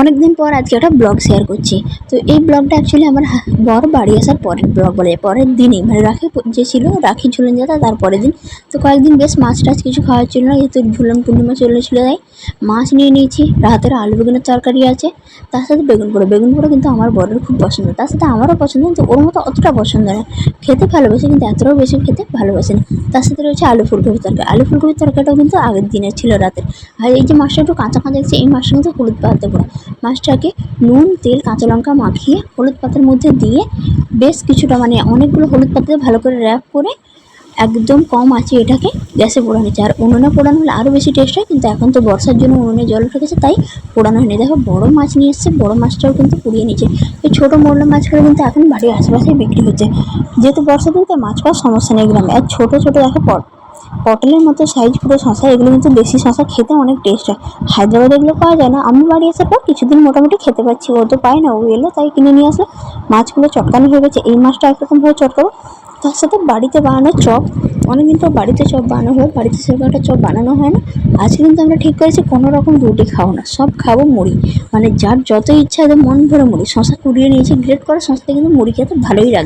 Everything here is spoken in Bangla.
অনেকদিন পর আজকে একটা ব্লগ শেয়ার করছি। তো এই ব্লগটা অ্যাকচুয়ালি আমার বর বাড়ি আসার পরের ব্লগ বলে, পরের দিনই মানে রাখি যে ছিল রাখি ঝুলন যেটা তার পরের দিন। তো কয়েকদিন বেশ মাছ টাছ কিছু খাওয়ার ছিল না, যেহেতু ঝুলন পূর্ণিমা চলেছিল তাই মাছ নিয়ে নিয়েছি। রাতের আলু বেগুনের তরকারি আছে, তার সাথে বেগুন পোড়া কিন্তু আমার বরের খুব পছন্দ, তার সাথে আমারও পছন্দ, কিন্তু ওর মতো অতটা পছন্দ না। খেতে ভালোবাসে কিন্তু এতটাও বেশি খেতে ভালোবাসে না। তার সাথে রয়েছে আলু ফুলকপির তরকারি। আলু ফুলকপির তরকারিটাও কিন্তু আগের দিনের ছিল রাতের। আর এই যে মাছটা একটু কাঁচা কাঁচা দেখছি, এই মাছটা কিন্তু হলুদ পাতাতে পোড়া। মাছটাকে নুন তেল কাঁচা লঙ্কা মাখিয়ে হলুদ পাতার মধ্যে দিয়ে বেশ কিছুটা মানে অনেকগুলো হলুদ পাতাতে ভালো করে র্যাপ করে একদম কম আছে এটাকে গ্যাসে পোড়ানো হচ্ছে। আর উনুনে পোড়ানো হলে আরও বেশি টেস্ট হয়, কিন্তু এখন তো বর্ষার জন্য উনুনে জল উঠে তাই পোড়ানো হয়নি। দেখো বড় মাছ নিয়ে এসছে, বড় মাছটাও কিন্তু পুড়িয়ে নিচ্ছে। এই ছোটো মোরলা মাছগুলো কিন্তু এখন বাড়ির আশেপাশে বিক্রি হচ্ছে, যেহেতু বর্ষা দিন তাই মাছ পাওয়ার সমস্যা নেই গ্রামে। আর ছোটো ছোটো দেখো পটলের মতো সাইজ পুরো শশা, এগুলো কিন্তু দেশি শশা, খেতে অনেক টেস্ট হয়। হায়দ্রাবাদে এগুলো পাওয়া যায় না। আমি বাড়ি আসার পর কিছুদিন মোটামুটি খেতে পাচ্ছি, ও তো পায় না, ও এলো তাই কিনে নিয়ে আসলো। মাছগুলো চটকানো হয়ে গেছে, এই মাছটা একরকমভাবে চটকাবো। তার সাথে বাড়িতে বানানো চপ, অনেকদিন তো বাড়িতে চপ বানানো হয়, বাড়িতে সেরকম একটা চপ বানানো হয় না। আজকে কিন্তু আমরা ঠিক করেছি কোনো রকম রুটি খাবো না, সব খাবো মুড়ি। মানে যার যত ইচ্ছা মন ভরে মুড়ি। শশা কুড়িয়ে নিয়েছি গ্রেট করে, শশাতে কিন্তু মুড়ি খেতে ভালোই লাগে।